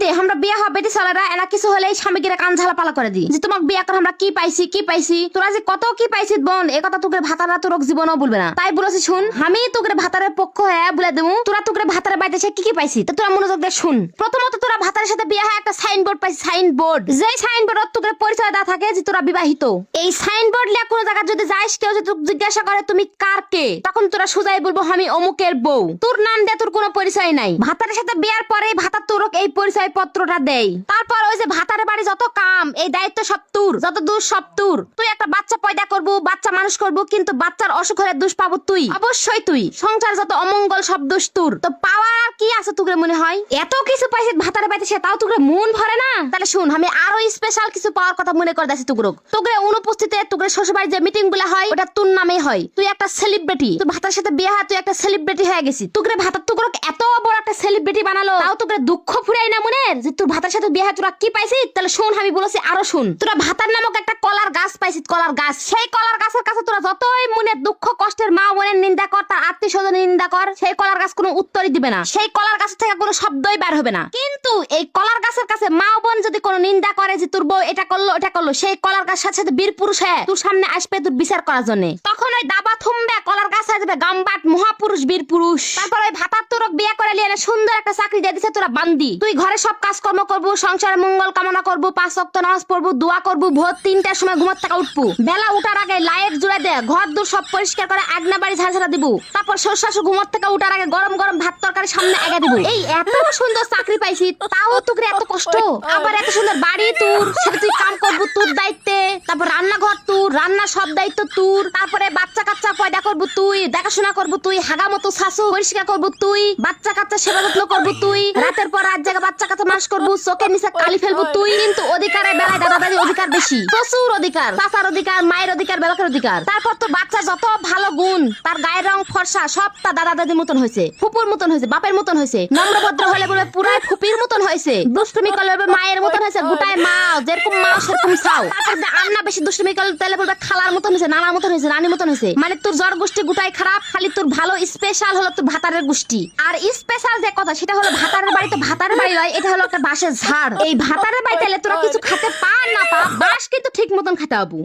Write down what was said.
এমনিতে আমরা বিয়ে হওয়া বেটি সালারা এনা কিছু হলেই স্বামীকে কান ঝালা পালা করে দিই যে তোমাকে বিয়ে করে আমরা কি পাইছি তোরা যে কত কি পাইছিস বোন এ কথা তোকে ভাতারা তোর জীবনও বলবে না তাই বলেছি শুন আমি তোকে ভাতারের পক্ষ হয়ে বলে দেবো তোরা তোকে ভাতারের বাইতে সে কি পাইছি তো তোরা মনোযোগ দিয়ে শুন। প্রথমত তোরা ভাতারের সাথে বিয়ে হয় একটা সাইনবোর্ড পাইছি সাইনবোর্ড যে সাইনবোর্ড তোকে পরিচয় দেওয়া থাকে যে তোরা বিবাহিত। এই সাইনবোর্ড লিয়া কোনো জায়গা যদি যাইস কেউ যদি জিজ্ঞাসা করে তুমি কার কে তখন তোরা সোজাই বলবো আমি অমুকের বউ তোর নাম দিয়ে তোর কোনো পরিচয় নাই। ভাতারের সাথে বিয়ার পরে ভাতার তোর এই পরিচয় পত্রটা দেয় তারপর ওই যে ভাতারের বাড়ি যত কাম এই দায়িত্ব সব তোর যত দূর সব তোর তুই একটা বাচ্চা পয়দা করবো বাচ্চা মানুষ করবো কিন্তু বাচ্চার অসুখ হলে দোষ পাবো তুই অবশ্যই তুই সংসার যত অমঙ্গল সব দোষ তোর তো পাওয়ার কি আছে তোকে মনে হয় এত কিছু পাইছিস ভাতারে পাইতে সে তাও তোকে মন ভরে না। তাহলে শুন আমি আরো স্পেশাল কিছু পাওয়ার কথা মনে করে দিচ্ছি তোকে অনুপস্থিতে তোকে শ্বশুরবাড়ির যে মিটিং গুলা হয় ওটা তোর নামেই হয় তুই একটা সেলিব্রিটি তুই ভাতার সাথে বিয়ে হয় তুই একটা সেলিব্রিটি হয়ে গেছিস তোকে ভাতার তোকে এত বড় একটা সেলিব্রিটি বানালো তাও তোকে দুঃখ ফুরাই না মনের যে তোর ভাতার সাথে বিয়ে হয় তোরা কি পাইছিস। তাহলে শুন আমি বলেছি আরো শুন তোরা ভাতার নামক একটা কলার গাছ পাইছিস কলার গাছ সেই কলার গাছের কাছে তোরা যতই মনে দুঃখ কষ্টের মা বোনের নিন্দা কর তার আত্মীয় স্বজনের নিন্দা কর সেই কলার গাছ কোনো উত্তরই দিবে না সেই কলার গাছ থেকে কোনো শব্দই বের হবে না। কিন্তু এই কলার গাছের কাছে মা বোন যদি কোনো নিন্দা করে যে তোর বউ এটা করলো সেই কলার গাছ সাথে সাথে বীর পুরুষ হয়ে তোর সামনে আসবে তোর বিচার করার জন্য তখন ওই দাবা থুমবে কলার গাছ হয়ে যাবে গাম্বাট মহাপুরুষ বীর পুরুষ। তারপর ওই ভাতার তোরক বিয়ে করে নিয়ে সুন্দর একটা চাকরি দিয়ে দিছে তোরা বান্দি তুই ঘরে সব কাজকর্ম করবো সংসারের মঙ্গল কামনা করবো 5 ওয়াক্ত নামাজ পড়বো দোয়া করবো ভোর 3টার সময় ঘুমার থেকে উঠবো বেলা উঠার আগে লাইট জুড়ে দে ঘর দূর সব পরিষ্কার করে আগনা বাড়ি ঝাড়ঝাড়া দিব তারপর শ্বশুর ঘুমার থেকে উঠার আগে গরম গরম ভাত তরকারি সামনে আগে দিব। এই এত সুন্দর চাকরি পাইছি তাও তোকে এত কষ্ট আবার এত সুন্দর বাড়ি তোর সেটা তুই কাম করবো তোর দায়িত্বে তারপর রান্নাঘর তোর রান্না সব দায়িত্ব তোর তারপরে বাচ্চা কাচ্চা পয়দা করবো তুই দেখাশোনা করবো তুই হাগা মতো শাশু পরিষ্কার করবো তুই বাচ্চা কাচ্চা সেবা যত্ন করবো তুই রাতের পর রাত জায়গা বাচ্চা কাচ্চা মাস করবো চোখের নিচে কালি ফেলবো তুই কিন্তু অধিকারের বেলায় দাদা দাদির অধিকার বেশি প্রচুর অধিকার চাচার অধিকার মায়ের অধিকার বেলাকের অধিকার। তারপর তো বাচ্চা যত ভালো গুণ তার গায়ের রং ফর্সা সব তার দাদা দাদির মতন হয়েছে ফুপুর মতন হয়েছে বাপের মতন হয়েছে নম্রভদ্র হলে বলে পুরাই ফুপির মতন হয়েছে দুষ্টুমি করলে মায়ের মতন হয়েছে গোটায় মা যেরকম মা সেরকম চাও তারপর যে আন্না বেশি দুষ্টুমি করলে তাহলে বলবে খালার মতন হয়েছে নানার মতন হয়েছে রানীর মতন হয়েছে মানে তোর জ্বর গোষ্ঠী গোটাই খারাপ খালি তোর ভালো স্পেশাল হলো তোর ভাতারের গোষ্ঠী। আর স্পেশাল যে কথা সেটা হলো ভাতারের বাড়িতে ভাতারের বাড়ি হয় এটা হলো একটা বাঁশের ঝাড় এই ভাতারের বাড়িতে তোরা কিছু খেতে পা না পা বাঁশ কিন্তু ঠিক মতন খেতে হবো।